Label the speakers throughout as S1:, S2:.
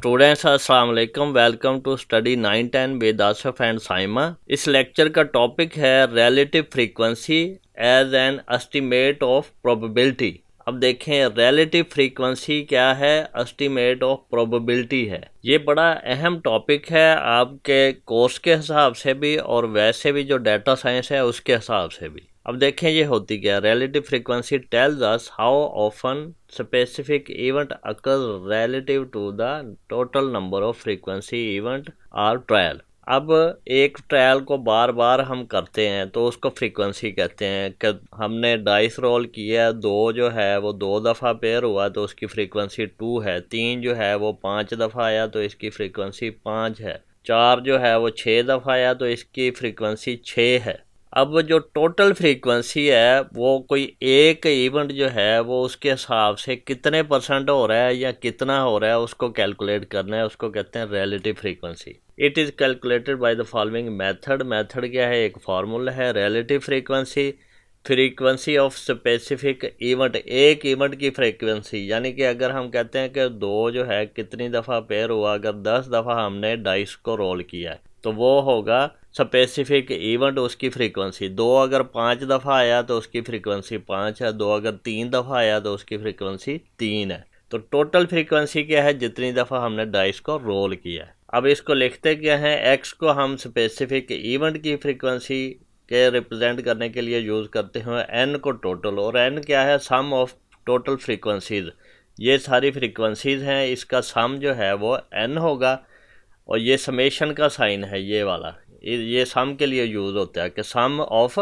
S1: Students अस्सलाम वालेकुम, welcome to study 9-10 with Asif and Saima. इस लेक्चर का टॉपिक है relative frequency as an estimate of probability. अब देखें रिलेटिव फ्रीक्वेंसी क्या है, एस्टीमेट ऑफ प्रोबेबिलिटी है। ये बड़ा अहम टॉपिक है आपके कोर्स के हिसाब से भी और वैसे भी जो डाटा साइंस है उसके हिसाब से भी। अब देखें ये होती क्या है। Relative frequency tells us how often specific event occur relative to the total number of frequency event or trial. अब एक ट्रायल को बार बार हम करते हैं तो उसको फ्रीक्वेंसी कहते हैं। कि हमने डाइस रोल किया, 2 जो है वो 2 दफ़ा पेयर हुआ तो उसकी फ्रीक्वेंसी 2 है। 3 जो है वो 5 दफ़ा आया तो इसकी फ्रीक्वेंसी 5 है। 4 जो है वो 6 दफ़ा आया तो इसकी फ्रीक्वेंसी 6 है। अब जो टोटल फ्रीक्वेंसी है वो कोई एक इवेंट जो है वो उसके हिसाब से कितने % हो रहा है या कितना हो रहा है उसको कैलकुलेट करना है, उसको कहते हैं relative frequency. It is calculated by the following method. Method क्या है, एक फार्मूला है। Relative frequency frequency of specific event, एक इवेंट की फ्रीक्वेंसी, यानी कि अगर हम कहते हैं कि 2 जो है कितनी दफ़ा पेयर हुआ, अगर 10 दफ़ा हमने डाइस को रोल किया है तो वो होगा स्पेसिफिक इवेंट उसकी फ्रीक्वेंसी। 2 अगर 5 दफ़ा आया तो उसकी फ्रीक्वेंसी 5 है। 2 अगर 3 दफ़ा आया तो उसकी फ्रीक्वेंसी 3 है। तो टोटल फ्रीक्वेंसी क्या है, जितनी दफ़ा हमने डाइस को रोल किया है। अब इसको लिखते क्या है, एक्स को हम स्पेसिफिक इवेंट की फ्रीक्वेंसी के रिप्रेजेंट करने के लिए यूज़ करते हैं, एन को टोटल, और एन क्या है, सम ऑफ टोटल फ्रीक्वेंसीज। ये सारी फ्रीक्वेंसीज हैं, इसका सम जो है वो एन होगा और ये समेशन का साइन है ये वाला, ये सम के लिए यूज़ होता है कि सम ऑफ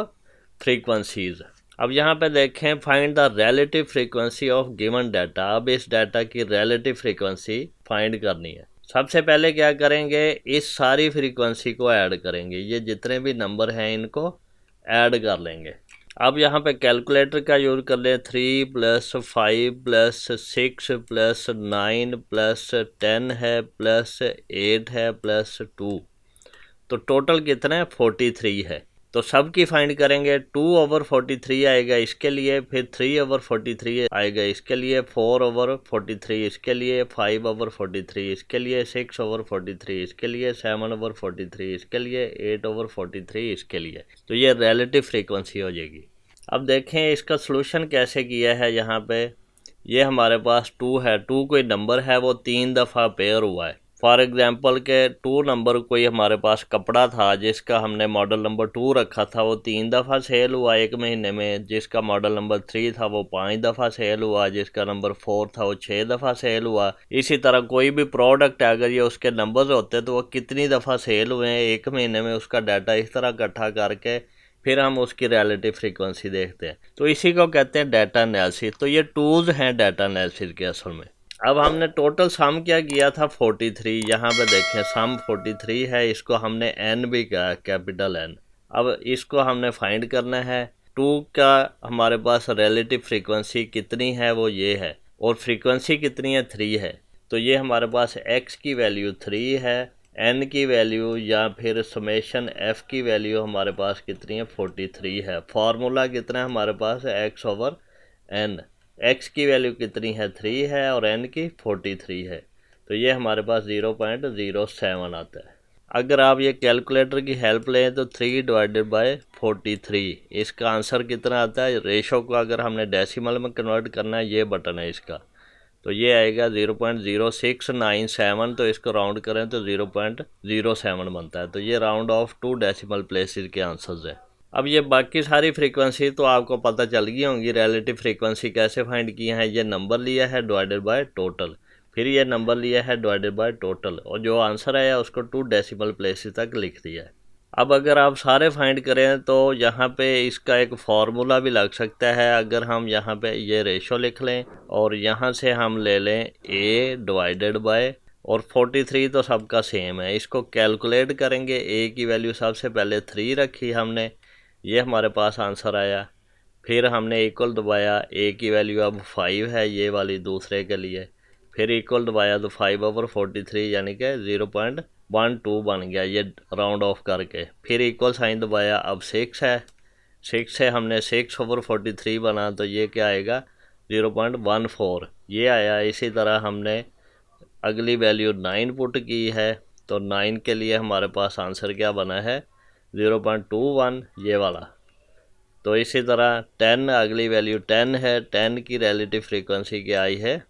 S1: फ्रीक्वेंसीज। अब यहाँ पे देखें, find the relative frequency of given data. अब इस डाटा की रिलेटिव फ्रीक्वेंसी फाइंड करनी है। सबसे पहले क्या करेंगे, इस सारी फ्रीक्वेंसी को ऐड करेंगे। ये जितने भी नंबर हैं इनको ऐड कर लेंगे। अब यहाँ पे कैलकुलेटर का यूज़ कर लें। 3 + 5 + 6 + 9 + 10 है + 8 है + 2, तो टोटल कितना है, 43 है। तो सब की फाइंड करेंगे। 2/43 आएगा इसके लिए, फिर 3/43 आएगा इसके लिए, 4/43 इसके लिए, 5/43 इसके लिए, 6/43 इसके लिए, 7/43 इसके लिए, 8/43 इसके लिए। तो ये रिलेटिव फ्रीक्वेंसी हो जाएगी। अब देखें इसका सलूशन कैसे किया है। यहाँ पे ये हमारे पास 2 है। 2 कोई नंबर है, वो 3 दफ़ा पेयर हुआ है। फॉर एग्जांपल के 2 नंबर कोई हमारे पास कपड़ा था जिसका हमने मॉडल नंबर 2 रखा था, वो 3 दफ़ा सेल हुआ 1 महीने में। जिसका मॉडल नंबर 3 था वो 5 दफ़ा सेल हुआ। जिसका नंबर 4 था वो 6 दफ़ा सेल हुआ। इसी तरह कोई भी प्रोडक्ट है, अगर ये उसके नंबर्स होते तो वो कितनी दफ़ा सेल हुए हैं 1 महीने में, उसका डाटा इस तरह इकट्ठा करके फिर हम उसकी रिलेटिव फ्रीक्वेंसी देखते हैं। तो इसी को कहते हैं डाटा एनालिसिस। तो ये टूल्स हैं डाटा एनालिसिस के असल में। अब हमने टोटल सम क्या किया था, 43। यहाँ पे देखें सम 43 है, इसको हमने एन भी कहा, कैपिटल एन। अब इसको हमने फाइंड करना है। 2 का हमारे पास रिलेटिव फ्रीक्वेंसी कितनी है, वो ये है, और फ्रीक्वेंसी कितनी है, 3 है। तो ये हमारे पास एक्स की वैल्यू 3 है, एन की वैल्यू या फिर समेशन एफ की वैल्यू हमारे पास कितनी है, 43 है। फार्मूला कितना है हमारे पास, x/n। एक्स की वैल्यू कितनी है, 3 है, और एन की 43 है। तो ये हमारे पास 0.07 आता है। अगर आप ये कैलकुलेटर की हेल्प लें तो 3/43, इसका आंसर कितना आता है। रेशो को अगर हमने डेसिमल में कन्वर्ट करना है, ये बटन है इसका, तो ये आएगा 0.0697। तो इसको राउंड करें तो 0.07 बनता है। तो ये राउंड ऑफ 2 डेसिमल प्लेसेस के आंसर्स है। अब ये बाकी सारी फ्रीक्वेंसी तो आपको पता चल गई होंगी। रिलेटिव फ्रीक्वेंसी कैसे फाइंड किया है, ये नंबर लिया है डिवाइडेड बाय टोटल, फिर ये नंबर लिया है डिवाइडेड बाय टोटल, और जो आंसर आया उसको 2 डेसिमल प्लेसेस तक लिख दिया है। अब अगर आप सारे फाइंड करें तो यहाँ पे इसका एक फार्मूला भी लग सकता है। अगर हम यहाँ पे ये रेशो लिख लें और यहाँ से हम ले लें a डिवाइडेड बाय, और 43 तो सबका सेम है, इसको कैलकुलेट करेंगे। a की वैल्यू सबसे पहले 3 रखी हमने, ये हमारे पास आंसर आया। फिर हमने इक्वल दबाया, a की वैल्यू अब 5 है ये वाली दूसरे के लिए, फिर इक्वल दबाया तो 5/43 यानी कि 0.12 बन गया ये राउंड ऑफ करके। फिर इक्वल साइन दबाया, अब 6 है, 6 है, हमने 6/43 बना तो ये क्या आएगा, 0.14 ये आया। इसी तरह हमने अगली वैल्यू 9 पुट की है, तो 9 के लिए हमारे पास आंसर क्या बना है 0.21 ये वाला। तो इसी तरह 10 अगली वैल्यू 10 है, 10 की रिलेटिव फ्रीक्वेंसी क्या आई है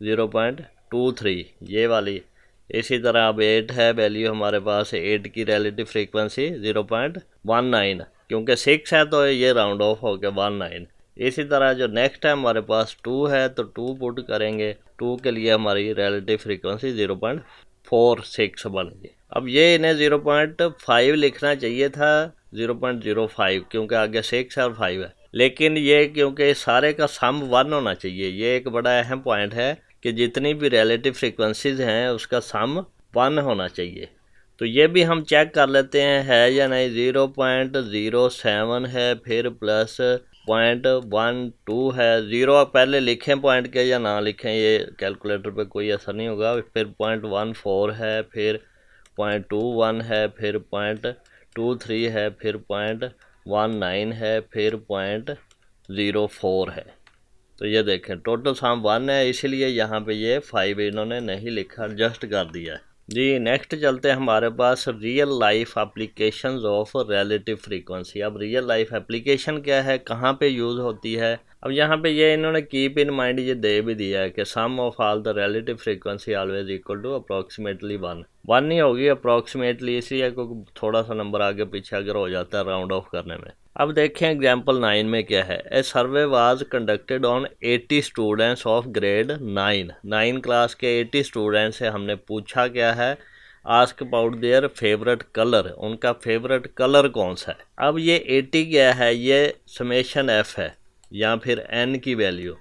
S1: 0.23 ये वाली। इसी तरह अब 8 है, वैल्यू हमारे पास 8 की रिलेटिव फ्रीक्वेंसी 0.19, क्योंकि 6 है तो ये राउंड ऑफ हो गया 19। इसी तरह जो नेक्स्ट है हमारे पास 2 है, तो 2 पुट करेंगे, 2 के लिए हमारी रिलेटिव फ्रीक्वेंसी 0.46 बन गई। अब ये इन्हें 0.5 लिखना चाहिए था 0.05, क्योंकि आगे 6 है और 5 है, लेकिन ये क्योंकि सारे का सम 1 होना चाहिए, ये एक बड़ा अहम पॉइंट है कि जितनी भी रिलेटिव फ्रीक्वेंसीज हैं उसका सम 1 होना चाहिए। तो ये भी हम चेक कर लेते हैं है या नहीं। 0.07 है, फिर प्लस 0.12 है, 0 पहले लिखें पॉइंट के या ना लिखें ये कैलकुलेटर पे कोई असर नहीं होगा। फिर 0.14 है, फिर 0.21 है, फिर 0.23 है, फिर 0.19 है, फिर 0.04 है। तो ये देखें टोटल सम 1 है, इसीलिए यहाँ पे ये 5 इन्होंने नहीं लिखा, एडजस्ट कर दिया है जी। नेक्स्ट चलते हैं हमारे पास real life applications of relative frequency. अब रियल लाइफ एप्लीकेशन क्या है, कहाँ पे यूज़ होती है। अब यहाँ पे ये इन्होंने कीप इन माइंड ये दे भी दिया है कि sum of all the relative frequency always equal to approximately 1 नहीं होगी अप्रॉक्सीमेटली, इसलिए क्योंकि थोड़ा सा नंबर आगे पीछे अगर हो जाता है राउंड ऑफ करने में। अब देखें एग्जाम्पल 9 में क्या है। A survey was conducted on 80 students of grade 9 class के 80 स्टूडेंट्स से हमने पूछा क्या है, ask about their favourite colour, उनका फेवरेट कलर कौन सा है। अब ये 80 क्या है, ये समेशन एफ है या फिर एन की वैल्यू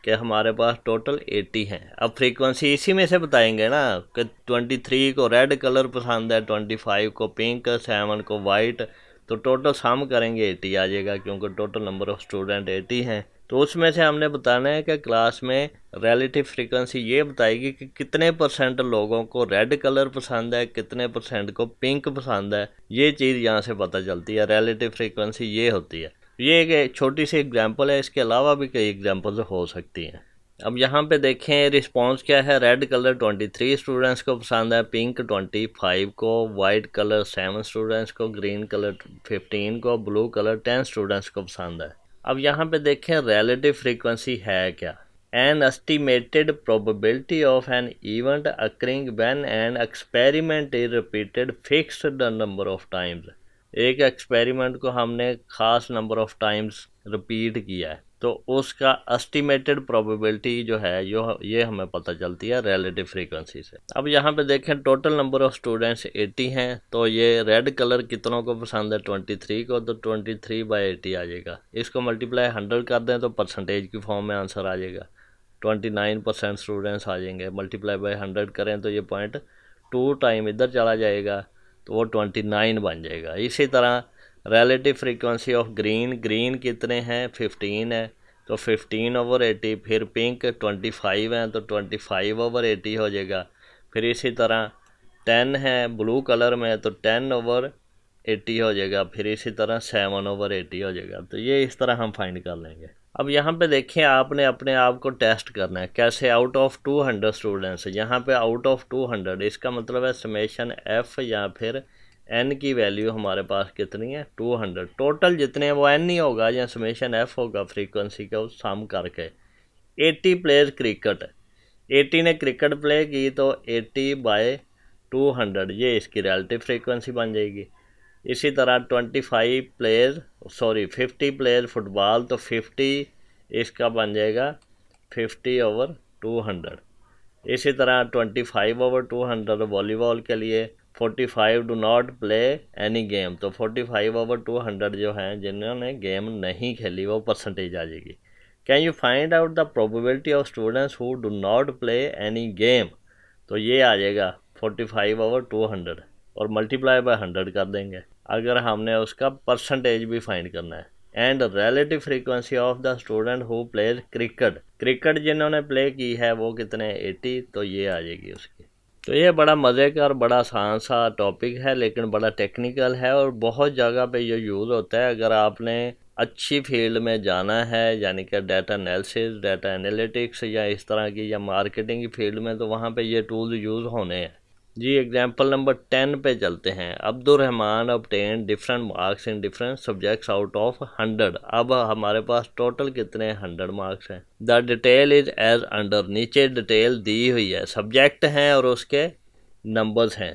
S1: कि हमारे पास टोटल 80 हैं। अब फ्रीक्वेंसी इसी में से बताएंगे ना कि 23 को रेड कलर पसंद है, 25 को पिंक, 7 को वाइट, तो टोटल सम करेंगे 80 आ जाएगा, क्योंकि टोटल नंबर ऑफ स्टूडेंट 80 हैं। तो उसमें से हमने बताना है कि क्लास में रिलेटिव फ्रीक्वेंसी ये बताएगी कि कितने % लोगों को रेड कलर पसंद है, कितने % को पिंक पसंद है। ये चीज़ यहाँ से पता चलती है, रिलेटिव फ्रीक्वेंसी ये होती है। ये एक छोटी सी एग्जांपल है, इसके अलावा भी कई एग्जांपल्स हो सकती हैं। अब यहाँ पे देखें रिस्पांस क्या है। रेड कलर 23 स्टूडेंट्स को पसंद है, पिंक 25 को, वाइट कलर 7 स्टूडेंट्स को, ग्रीन कलर 15 को, ब्लू कलर 10 स्टूडेंट्स को पसंद है। अब यहाँ पे देखें रिलेटिव फ्रीक्वेंसी है क्या। An estimated probability of an event occurring when an experiment is repeated fixed number of times. एक एक्सपेरिमेंट को हमने ख़ास नंबर ऑफ टाइम्स रिपीट किया है, तो उसका एस्टिमेटेड प्रोबेबिलिटी जो है ये हमें पता चलती है रिलेटिव फ्रीक्वेंसी से। अब यहाँ पे देखें टोटल नंबर ऑफ स्टूडेंट्स 80 हैं, तो ये रेड कलर कितनों को पसंद है 23 को, तो 23/80 आ जाएगा। इसको मल्टीप्लाई 100 कर दें तो परसेंटेज की फॉर्म में आंसर आ जाएगा, 29% स्टूडेंट्स आ जाएंगे। मल्टीप्लाई बाय 100 करें तो ये 0.2 टाइम इधर चला जाएगा, तो वो 29 बन जाएगा। इसी तरह रिलेटिव फ्रीक्वेंसी ऑफ ग्रीन कितने हैं 15 है, तो 15/80। फिर पिंक 25 हैं, तो 25/80 हो जाएगा। फिर इसी तरह 10 है ब्लू कलर में, तो 10/80 हो जाएगा। फिर इसी तरह 7/80 हो जाएगा। तो ये इस तरह हम फाइंड कर लेंगे। अब यहाँ पे देखें आपने अपने आप को टेस्ट करना है कैसे। आउट ऑफ 200 स्टूडेंट्स, यहाँ पे आउट ऑफ 200 इसका मतलब है समेशन एफ या फिर एन की वैल्यू हमारे पास कितनी है 200। टोटल जितने हैं वो एन ही होगा या समेशन एफ होगा फ्रीक्वेंसी का, उस सम करके। 80 प्लेयर क्रिकेट, 80 ने क्रिकेट प्ले की, तो 80/200 ये इसकी रिलेटिव फ्रीक्वेंसी बन जाएगी। इसी तरह 50 प्लेयर फुटबॉल, तो 50 इसका बन जाएगा 50/200। इसी तरह 25/200 वॉलीबॉल के लिए। 45 do not play any game, तो 45/200 जो हैं जिन्होंने गेम नहीं खेली वो परसेंटेज आ जाएगी। Can you find out the probability of students who do not play any game, तो ये आ जाएगा 45/200 और मल्टीप्लाई बाय 100 कर देंगे अगर हमने उसका परसेंटेज भी फाइंड करना है। And relative frequency of the student who plays cricket जिन्होंने प्ले की है वो कितने 80, तो ये आ जाएगी उसकी। तो ये बड़ा मज़े का और बड़ा आसान सा टॉपिक है, लेकिन बड़ा टेक्निकल है और बहुत जगह पे ये यूज़ होता है। अगर आपने अच्छी फील्ड में जाना है, यानी कि डाटा एनालिसिस, डाटा एनालिटिक्स या इस तरह की, या मार्केटिंग की फील्ड में, तो वहाँ पे ये टूल्स यूज़ होने हैं जी। एग्जाम्पल नंबर 10 पे चलते हैं। Abdulrahman obtained different marks in different subjects out of 100। अब हमारे पास टोटल कितने 100 मार्क्स हैं। The detail is as under, नीचे डिटेल दी हुई है, सब्जेक्ट हैं और उसके नंबर्स हैं।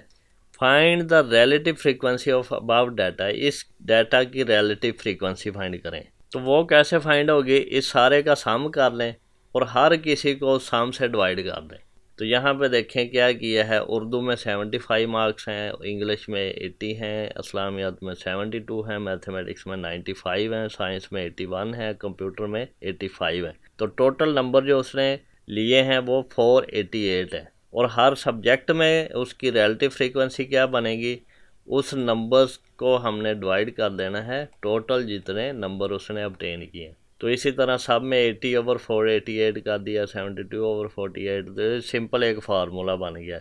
S1: Find the relative frequency of above data, इस डाटा की रिलेटिव फ्रीक्वेंसी फाइंड करें। तो वो कैसे फाइंड होगी, इस सारे का सम कर लें और हर किसी को सम से डिवाइड कर दें। तो यहाँ पे देखें क्या किया है, उर्दू में 75 मार्क्स हैं, इंग्लिश में 80 हैं, इस्लामियात में 72 हैं, मैथमेटिक्स में 95 हैं, साइंस में 81 है, कंप्यूटर में 85 है। तो टोटल नंबर जो उसने लिए हैं वो 488 है। और हर सब्जेक्ट में उसकी रिलेटिव फ्रीक्वेंसी क्या बनेगी, उस नंबर्स को हमने डिवाइड कर देना है टोटल जितने नंबर उसने ऑब्टेन किए। तो इसी तरह सब में 80/488 कर दिया, 72/48। तो सिंपल एक फार्मूला बन गया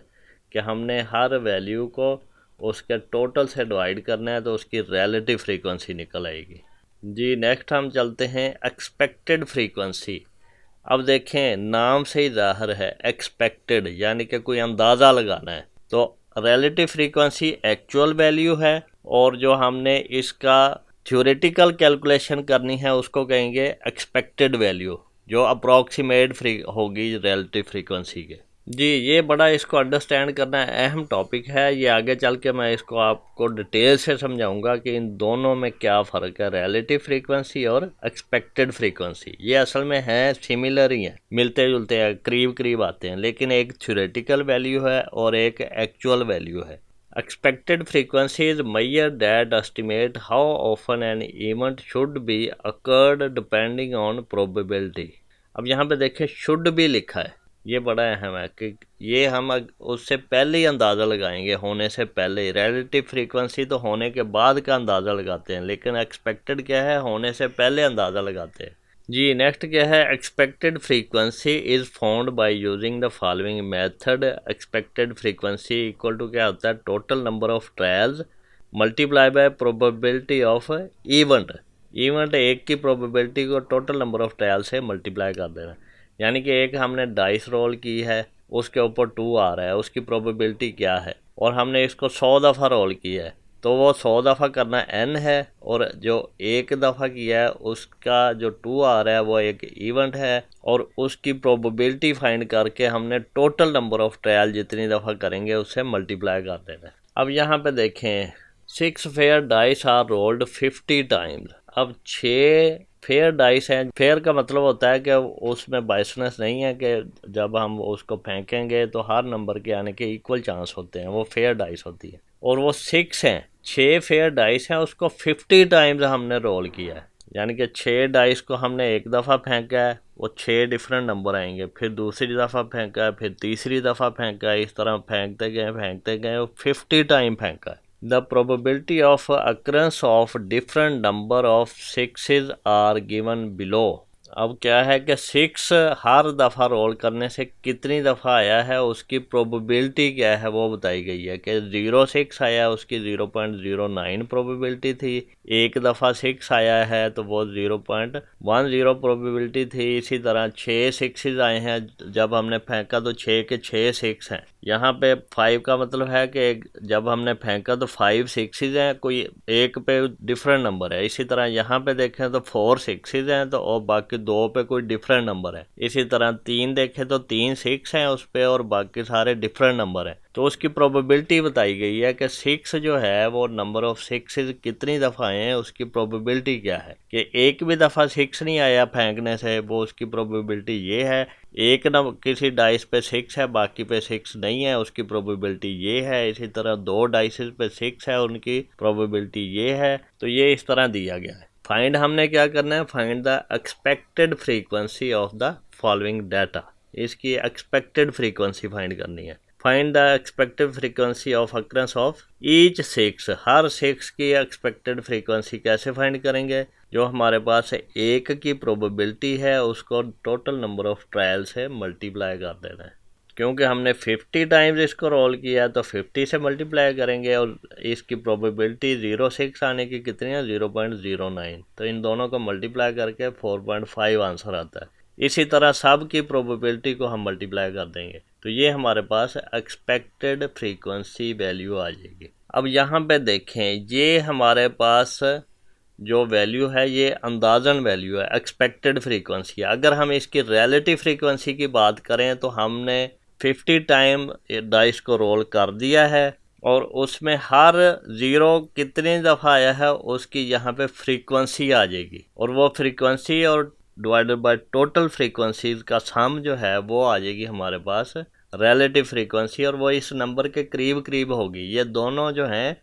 S1: कि हमने हर वैल्यू को उसके टोटल से डिवाइड करना है तो उसकी रिलेटिव फ्रीक्वेंसी निकल आएगी जी। नेक्स्ट हम चलते हैं एक्सपेक्टेड फ्रीक्वेंसी। अब देखें नाम से ही ज़ाहिर है एक्सपेक्टेड, यानी कि कोई अंदाज़ा लगाना है। तो रिलेटिव फ्रीक्वेंसी एक्चुअल वैल्यू है, और जो हमने इसका थ्योरेटिकल कैलकुलेशन करनी है उसको कहेंगे एक्सपेक्टेड वैल्यू, जो अप्रॉक्सीमेट होगी रिलेटिव फ्रीक्वेंसी के जी। ये बड़ा इसको अंडरस्टैंड करना अहम टॉपिक है। ये आगे चल के मैं इसको आपको डिटेल से समझाऊंगा कि इन दोनों में क्या फ़र्क है, रिलेटिव फ्रीक्वेंसी और एक्सपेक्टेड फ्रीक्वेंसी। ये असल में है सिमिलर ही हैं, मिलते जुलते हैं, करीब करीब आते हैं, लेकिन एक थ्योरेटिकल वैल्यू है और एक एक्चुअल वैल्यू है। Expected frequency is measure that estimate how often an event should be occurred depending on probability। अब यहाँ पे देखें should be लिखा है, ये बड़ा अहम है कि ये हम उससे पहले ही अंदाज़ा लगाएंगे, होने से पहले। रिलेटिव फ्रीक्वेंसी तो होने के बाद का अंदाज़ा लगाते हैं, लेकिन एक्सपेक्टेड क्या है, होने से पहले अंदाज़ा लगाते हैं जी। नेक्स्ट क्या है, expected frequency is found by using the following method. Expected frequency equal to क्या होता है, total number of trials multiply by probability of event. Event एक की प्रोबेबिलिटी को टोटल नंबर ऑफ ट्रायल से मल्टीप्लाई कर देना। यानी कि एक हमने डाइस रोल की है, उसके ऊपर 2 आ रहा है, उसकी प्रोबेबिलिटी क्या है, और हमने इसको 100 दफ़ा रोल किया है, तो वो 100 दफ़ा करना n है, और जो एक दफ़ा किया है उसका जो 2 आ रहा है वो एक इवेंट है, और उसकी प्रोबेबिलिटी फाइंड करके हमने टोटल नंबर ऑफ ट्रायल जितनी दफ़ा करेंगे उससे मल्टीप्लाई कर देना है। अब यहाँ पे देखें, 6 fair dice are rolled 50 times. अब 6 फेयर डाइस हैं। फेयर का मतलब होता है कि उसमें बाइसनेस नहीं है कि जब हम उसको फेंकेंगे तो हर नंबर के आने के इक्वल चांस होते हैं, वो फेयर डाइस होती है। और वो 6 हैं, 6 फेयर डाइस हैं, उसको 50 टाइम्स हमने रोल किया है। यानी कि 6 डाइस को हमने एक दफ़ा फेंका है, वो 6 डिफरेंट नंबर आएंगे, फिर दूसरी दफ़ा फेंका है, फिर तीसरी दफ़ा फेंका है, इस तरह फेंकते गए, वो 50 टाइम फेंका है। The probability of occurrence of different number of sixes are given below। अब क्या है कि 6 हर दफ़ा रोल करने से कितनी दफ़ा आया है उसकी प्रोबेबिलिटी क्या है वो बताई गई है कि 06 आया, उसकी 0.09 प्रोबेबिलिटी थी। एक दफ़ा 6 आया है तो वो 0.10 प्रोबेबिलिटी थी। इसी तरह 6 6 आए हैं, जब हमने फेंका तो 6 के 6 6 हैं। यहाँ पे 5 का मतलब है कि जब हमने फेंका तो 5 6 हैं, कोई एक पे डिफरेंट नंबर है। इसी तरह यहाँ पे देखें तो 4 6 हैं, तो और बाकी 2 पे कोई डिफरेंट नंबर है। इसी तरह 3 देखें तो 3 6 हैं उस पे, और बाकी सारे डिफरेंट नंबर हैं। तो उसकी प्रोबेबिलिटी बताई गई है कि 6 जो है वो नंबर ऑफ 6 कितनी दफ़ा आए हैं, उसकी प्रोबेबिलिटी क्या है। कि एक भी दफ़ा 6 नहीं आया फेंकने से, वो उसकी प्रोबेबिलिटी ये है। एक न किसी डाइस पे 6 है, बाकी पे 6 नहीं है, उसकी प्रोबेबिलिटी ये है। इसी तरह 2 डाइसेस पे 6 है, उनकी प्रोबेबिलिटी ये है। तो ये इस तरह दिया गया है। फाइंड हमने क्या करना है, find the expected frequency of the following data. इसकी एक्सपेक्टेड फ्रीक्वेंसी फाइंड करनी है। Find the expected frequency of occurrence of each 6। हर 6 की एक्सपेक्टेड फ्रीक्वेंसी कैसे फाइंड करेंगे, जो हमारे पास एक की प्रोबेबिलिटी है उसको टोटल नंबर ऑफ ट्रायल से मल्टीप्लाई कर देना है। क्योंकि हमने 50 टाइम्स इसको रोल किया है तो 50 से मल्टीप्लाई करेंगे और इसकी प्रोबेबिलिटी 06 आने की कितनी है 0.09, तो इन दोनों को मल्टीप्लाई करके 4.5 आंसर आता है। इसी तरह सब की प्रोबेबिलिटी को हम मल्टीप्लाई कर देंगे तो ये हमारे पास एक्सपेक्टेड फ्रीक्वेंसी वैल्यू आ जाएगी। अब यहाँ पे देखें, ये हमारे पास जो वैल्यू है ये अंदाज़न वैल्यू है, एक्सपेक्टेड फ्रीक्वेंसी है। अगर हम इसकी रियलिटिव फ्रीक्वेंसी की बात करें तो हमने 50 टाइम डाइस को रोल कर दिया है और उसमें हर ज़ीरो कितनी दफ़ा आया है उसकी यहाँ पे फ्रीक्वेंसी आ जाएगी और वो फ्रीक्वेंसी और डिवाइडेड बाय टोटल फ्रीक्वेंसीज का सम जो है वो आ जाएगी हमारे पास रिलेटिव फ्रीक्वेंसी, और वो इस नंबर के करीब करीब होगी। ये दोनों जो हैं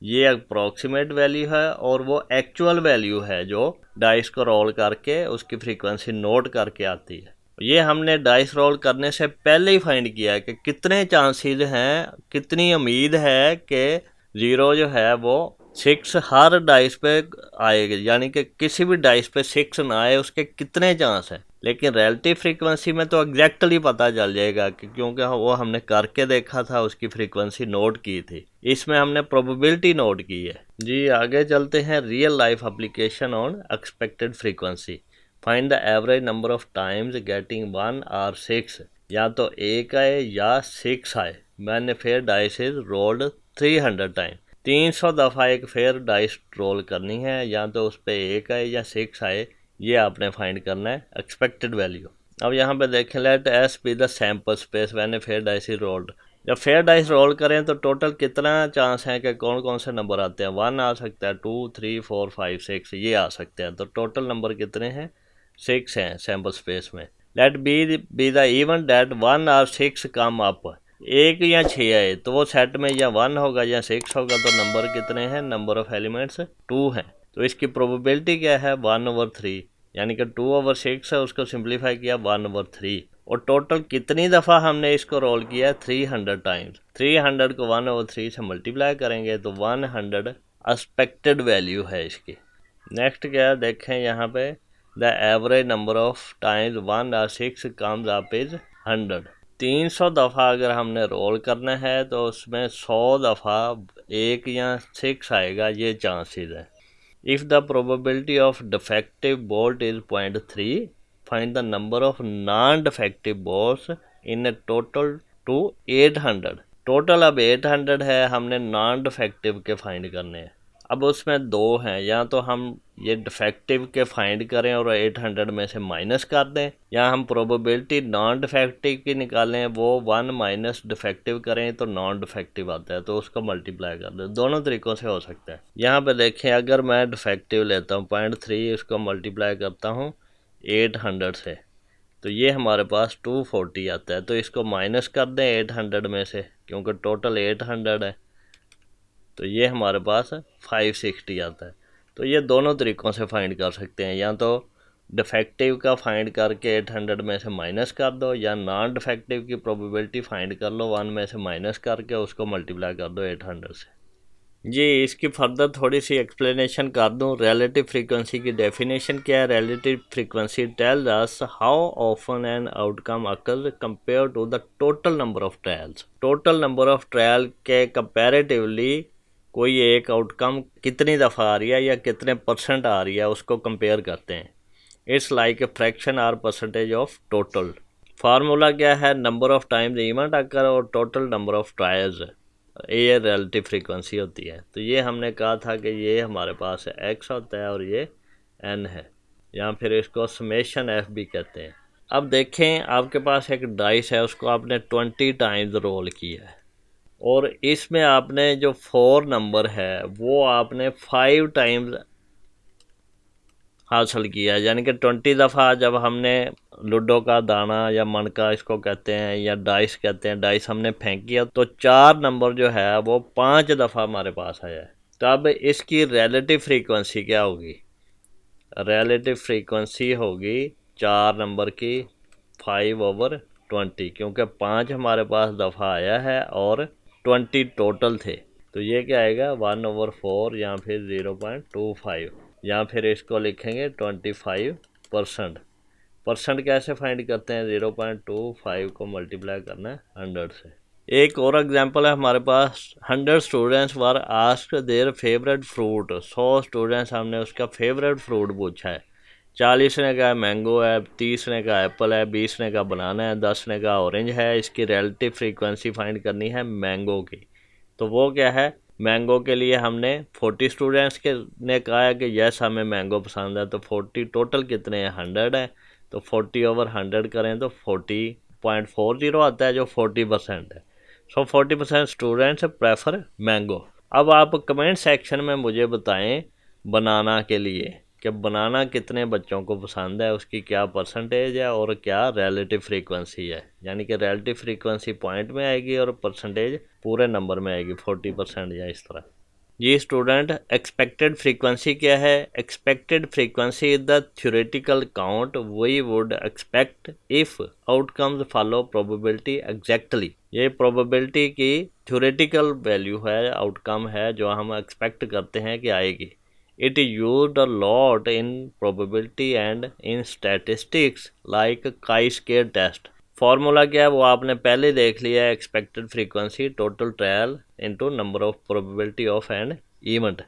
S1: ये अप्रॉक्सीमेट वैल्यू है और वो एक्चुअल वैल्यू है जो डाइस को रोल करके उसकी फ्रीक्वेंसी नोट करके आती है। ये हमने डाइस रोल करने से पहले ही फाइंड किया है कि कितने चांसेस हैं, कितनी उम्मीद है कि ज़ीरो जो है वो 6 हर डाइस पे आएगा, यानी कि किसी भी डाइस पे 6 ना आए उसके कितने चांस हैं। लेकिन रिलेटिव फ्रीक्वेंसी में तो एग्जैक्टली पता चल जाएगा कि क्योंकि वो हमने करके देखा था, उसकी फ्रीक्वेंसी नोट की थी। इसमें हमने प्रोबेबिलिटी नोट की है। जी आगे चलते हैं, real life application on expected frequency. Find the average number of times getting 1 और 6, या तो 1 आए या 6 आए। मैंने फिर डाइस इज रोल्ड 300 टाइम, 300 दफ़ा एक फेयर डाइस रोल करनी है, या तो उस पर 1 आए या 6 आए, ये आपने फाइंड करना है एक्सपेक्टेड वैल्यू। अब यहाँ पे देखें, let S be the sample space when fair dice is rolled. जब फेयर डाइस रोल करें तो टोटल कितना चांस है कि कौन कौन से नंबर आते हैं। 1 आ सकता है, 2, 3, 4, 5, 6 ये आ सकते हैं। तो टोटल नंबर कितने हैं, 6 हैं सैम्पल स्पेस में। Let B the even date 1 और 6 कम अप, 1 या 6 आए तो वो सेट में या 1 होगा या 6 होगा। तो नंबर कितने हैं, नंबर ऑफ एलिमेंट्स 2 हैं। तो इसकी प्रोबेबिलिटी क्या है 1/3, यानी कि 2/6 है, उसको सिंप्लीफाई किया 1/3। और टोटल कितनी दफ़ा हमने इसको रोल किया है 300 टाइम्स। 300 को 1/3 से मल्टीप्लाई करेंगे तो 100 एक्सपेक्टेड वैल्यू है इसकी। नेक्स्ट क्या देखें यहाँ पे, the average number of times 1 और 6 कम्स अप इज 100। 300 दफ़ा अगर हमने रोल करना है तो उसमें 100 दफ़ा 1 या 6 आएगा, ये चांसेस है। If the probability of defective bolt is 0.3, find the number of non defective bolts in a total to 800। Total अब 800 है, हमने नॉन डिफेक्टिव के फाइंड करने हैं। अब उसमें 2 हैं, या तो हम ये डिफेक्टिव के फाइंड करें और 800 में से माइनस कर दें, या हम प्रोबेबिलिटी नॉन डिफेक्टिव की निकालें, वो 1 माइनस डिफेक्टिव करें तो नॉन डिफेक्टिव आता है तो उसको मल्टीप्लाई कर दें। दोनों तरीक़ों से हो सकता है। यहाँ पे देखें, अगर मैं डिफेक्टिव लेता हूँ 0.3, उसको मल्टीप्लाई करता हूँ 800 से, तो ये हमारे पास 240 आता है। तो इसको माइनस कर दें 800 में से, क्योंकि टोटल 800 है, तो ये हमारे पास 560 आता है। तो ये दोनों तरीक़ों से फाइंड कर सकते हैं, या तो डिफेक्टिव का फाइंड करके 800 में से माइनस कर दो, या नॉन डिफेक्टिव की प्रोबेबिलिटी फाइंड कर लो, 1 में से माइनस करके उसको मल्टीप्लाई कर दो 800 से। जी इसकी फर्दर थोड़ी सी एक्सप्लेनेशन कर दूं। रिलेटिव फ्रीक्वेंसी की डेफिनेशन क्या है। Relative frequency tells us how often an outcome occurs compare to the total number of trials. Total number of trial के कंपैरेटिवली कोई एक आउटकम कितनी दफ़ा आ रही है या कितने % आ रही है उसको कंपेयर करते हैं। It's like a fraction or percentage of total. Formula क्या है, number of times event occur और टोटल नंबर ऑफ ट्रायल्स, ये रिलेटिव फ्रीक्वेंसी होती है। तो ये हमने कहा था कि ये हमारे पास x होता है और ये n है, या फिर इसको समेशन f भी कहते हैं। अब देखें, आपके पास एक डाइस है, उसको आपने 20 टाइम्स रोल किया है और इसमें आपने जो 4 नंबर है वो आपने 5 टाइम्स हासिल किया है। यानी कि 20 दफ़ा जब हमने लूडो का दाना या मनका इसको कहते हैं या डाइस कहते हैं, डाइस हमने फेंकी तो 4 नंबर जो है वो 5 दफ़ा हमारे पास आया है। तो अब इसकी रिलेटिव फ्रीक्वेंसी क्या होगी, रिलेटिव फ्रीक्वेंसी होगी 4 नंबर की 5/20, क्योंकि 5 हमारे पास दफ़ा आया है और 20 टोटल थे। तो ये क्या आएगा 1/4 या फिर 0.25, या फिर इसको लिखेंगे 25%। परसेंट कैसे फाइंड करते हैं, 0.25 को मल्टीप्लाई करना है 100 से। एक और एग्जांपल है हमारे पास, 100 students were asked their favourite fruit. 100 students हमने उसका फेवरेट फ्रूट पूछा है। 40 ने कहा मैंगो है, 30 ने कहा एप्पल है, 20 ने कहा बनाना है, 10 ने कहा ऑरेंज है। इसकी रिलेटिव फ्रीक्वेंसी फाइंड करनी है मैंगो की। तो वो क्या है, मैंगो के लिए हमने 40 स्टूडेंट्स के ने कहा है कि यस हमें मैंगो पसंद है, तो 40 टोटल कितने हैं, 100 है, तो 40/100 करें तो 40.40 आता है, जो 40% है। सो 40% स्टूडेंट्स प्रेफर मैंगो। अब आप कमेंट सेक्शन में मुझे बताएं बनाना के लिए कि बनाना कितने बच्चों को पसंद है, उसकी क्या परसेंटेज है और क्या रिलेटिव फ्रीक्वेंसी है। यानी कि रिलेटिव फ्रीक्वेंसी पॉइंट में आएगी और परसेंटेज पूरे नंबर में आएगी, 40% या इस तरह। जी स्टूडेंट, एक्सपेक्टेड फ्रीक्वेंसी क्या है? Expected frequency is the theoretical count we would expect if outcomes follow probability exactly. ये प्रोबेबिलिटी की थ्योरेटिकल वैल्यू है, आउटकम है जो हम एक्सपेक्ट करते हैं कि आएगी। It is used a lot in probability and in statistics like chi-square test। Formula क्या है वो आपने पहले देख लिया है, expected frequency total trial into number of probability of an event.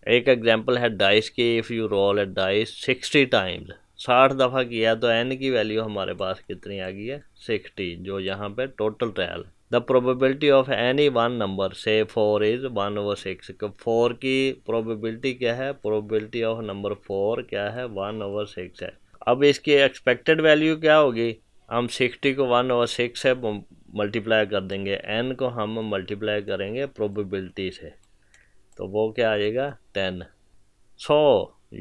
S1: एक एग्जांपल है डाइस की, if you roll a dice 60 times, 60 दफ़ा किया तो एन की वैल्यू हमारे पास कितनी आ गई है, 60, जो यहाँ पे total trial. The probability of any one number से 4 इज़ 1/6। 4 की प्रोबेबिलिटी क्या है, प्रोबेबिलिटी ऑफ नंबर 4 क्या है, 1/6 है। अब इसकी एक्सपेक्टेड वैल्यू क्या होगी, हम 60 को 1/6 से मल्टीप्लाई कर देंगे, n को हम मल्टीप्लाई करेंगे प्रोबेबिलिटी से, तो वो क्या आ जाएगा, 10। So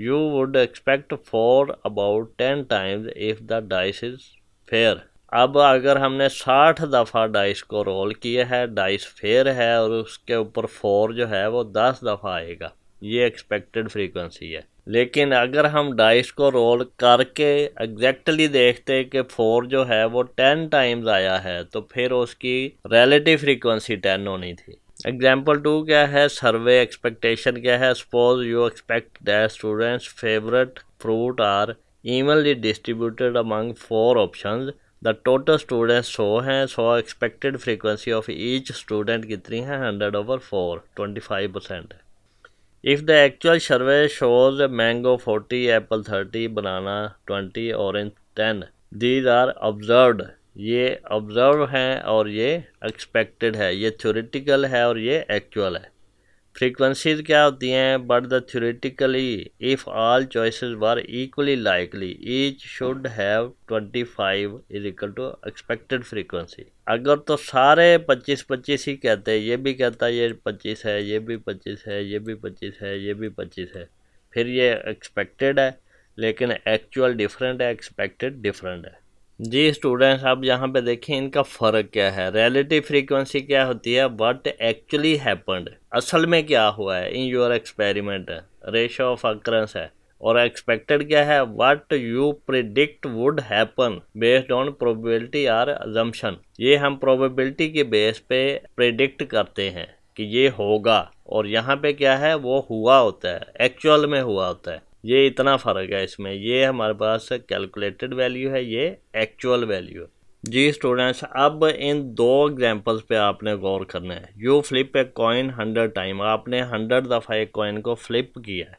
S1: you would expect 4 about 10 times if the dice is fair. अब अगर हमने 60 दफ़ा डाइस को रोल किया है, डाइस फेयर है और उसके ऊपर 4 जो है वो 10 दफ़ा आएगा, ये एक्सपेक्टेड फ्रीक्वेंसी है। लेकिन अगर हम डाइस को रोल करके एग्जैक्टली देखते कि 4 जो है वो 10 टाइम्स आया है, तो फिर उसकी रिलेटिव फ्रीक्वेंसी 10 होनी थी। एग्जाम्पल 2 क्या है, सर्वे एक्सपेक्टेशन क्या है, suppose you expect that students favourite fruit are evenly distributed among 4 options. The total students 100 हैं, 100 expected frequency of each student कितनी है, 100/4, 25% है। If the actual survey shows mango 40, apple 30, banana 20, orange 10, these are observed. ये observe हैं और ये expected है, ये थ्योरेटिकल है और ये एक्चुअल है। फ्रीक्वेंसीज क्या होती हैं, but the theoretically if all choices were equally likely each should have 25 is equal to expected frequency. अगर तो सारे 25-25 ही कहते हैं, ये भी कहता है ये 25 है, ये भी 25 है, ये भी 25 है, ये भी 25 है, फिर ये एक्सपेक्टेड है। लेकिन एक्चुअल डिफरेंट है, एक्सपेक्टेड डिफरेंट है। जी स्टूडेंट्स, आप यहाँ पे देखें इनका फ़र्क क्या है। रिलेटिव फ्रीक्वेंसी क्या होती है, व्हाट एक्चुअली हैपेंड, असल में क्या हुआ है in your experiment, ratio of occurrence है। और एक्सपेक्टेड क्या है, what you predict would happen based on probability or assumption. ये हम प्रोबेबिलिटी के बेस पे प्रिडिक्ट करते हैं कि ये होगा, और यहाँ पे क्या है वो हुआ होता है, एक्चुअल में हुआ होता है। ये इतना फ़र्क है इसमें, ये हमारे पास कैलकुलेटेड वैल्यू है, ये एक्चुअल वैल्यू है। जी स्टूडेंट्स, अब इन 2 एग्जांपल्स पे आपने गौर करना है। You flip a coin 100 time, आपने 100 दफ़ा एक कॉइन को फ्लिप किया है।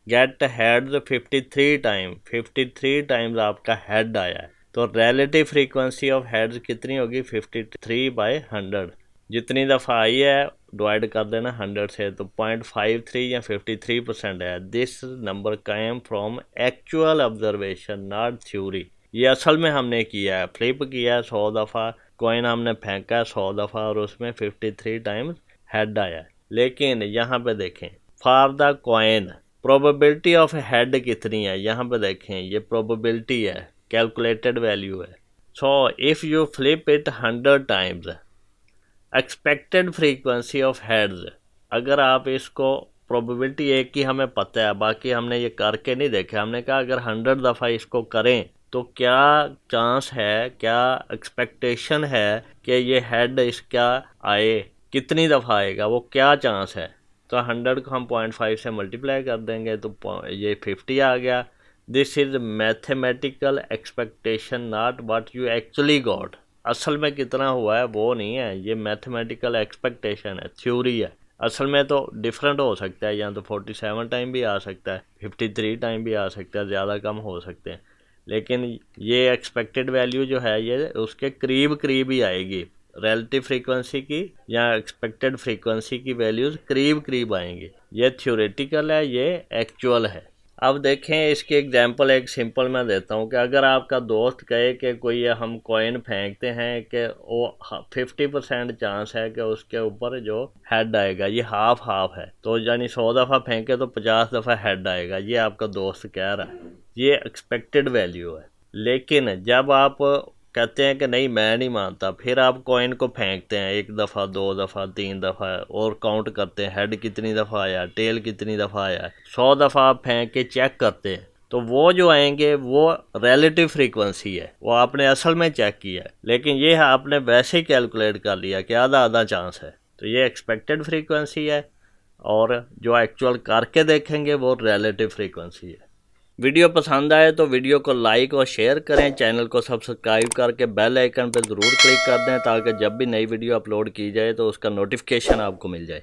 S1: गेट हेड्स 53 टाइम, 53 टाइम्स आपका हेड आया है, तो रिलेटिव फ्रीक्वेंसी ऑफ हेड्स कितनी होगी, 53/100। जितनी दफ़ा आई है डिवाइड कर देना 100 से, तो 0.53 या 53% है। This number came from actual observation not theory. ये असल में हमने किया है, फ्लिप किया है 100 दफ़ा, कॉइन हमने फेंका है 100 दफ़ा और उसमें 53 टाइम्स हेड आया है। लेकिन यहाँ पे देखें, for the coin probability of head कितनी है, यहाँ पे देखें ये प्रोबेबिलिटी है, कैलकुलेटेड वैल्यू है। So if you flip it 100 times, expected frequency of heads, अगर आप इसको प्रोबेबिलिटी एक की हमें पता है, बाकी हमने ये करके नहीं देखा, हमने कहा अगर 100 दफ़ा इसको करें तो क्या चांस है, क्या एक्सपेक्टेशन है कि ये हेड इसका आए, कितनी दफ़ा आएगा, वो क्या चांस है। तो 100 को हम 0.5 से मल्टीप्लाई कर देंगे तो ये 50 आ गया, this is mathematical expectation not what you actually got. असल में कितना हुआ है वो नहीं है, ये मैथमेटिकल एक्सपेक्टेशन है, थ्योरी है। असल में तो डिफरेंट हो सकता है, या तो 47 टाइम भी आ सकता है, 53 टाइम भी आ सकता है, ज़्यादा कम हो सकते हैं, लेकिन ये एक्सपेक्टेड वैल्यू जो है ये उसके करीब करीब ही आएगी। रिलेटिव फ्रीक्वेंसी की या एक्सपेक्टेड फ्रीक्वेंसी की वैल्यूज़ करीब करीब आएंगी। ये थ्योरेटिकल है, ये एक्चुअल है। अब देखें इसकी एग्जांपल एक सिंपल मैं देता हूँ कि अगर आपका दोस्त कहे कि कोई हम कॉइन फेंकते हैं कि वो 50% चांस है कि उसके ऊपर जो हेड आएगा, ये हाफ हाफ है, तो यानी 100 दफ़ा फेंके तो 50 दफ़ा हेड आएगा, ये आपका दोस्त कह रहा है, ये एक्सपेक्टेड वैल्यू है। लेकिन जब आप कहते हैं कि नहीं मैं नहीं मानता, फिर आप कॉइन को फेंकते हैं 1 दफ़ा 2 दफ़ा 3 दफ़ा और काउंट करते हैं हेड कितनी दफ़ा आया, टेल कितनी दफ़ा आया, 100 दफ़ा आप फेंक के चेक करते हैं, तो वो जो आएंगे वो रिलेटिव फ्रीक्वेंसी है, वो आपने असल में चेक किया है, लेकिन ये आपने वैसे ही कैलकुलेट कर लिया कि आधा आधा चांस है, तो ये एक्सपेक्टेड फ्रीक्वेंसी है, और जो एक्चुअल करके देखेंगे वो रिलेटिव फ्रीक्वेंसी है। वीडियो पसंद आए तो वीडियो को लाइक और शेयर करें, चैनल को सब्सक्राइब करके बेल आइकन पर ज़रूर क्लिक कर दें ताकि जब भी नई वीडियो अपलोड की जाए तो उसका नोटिफिकेशन आपको मिल जाए।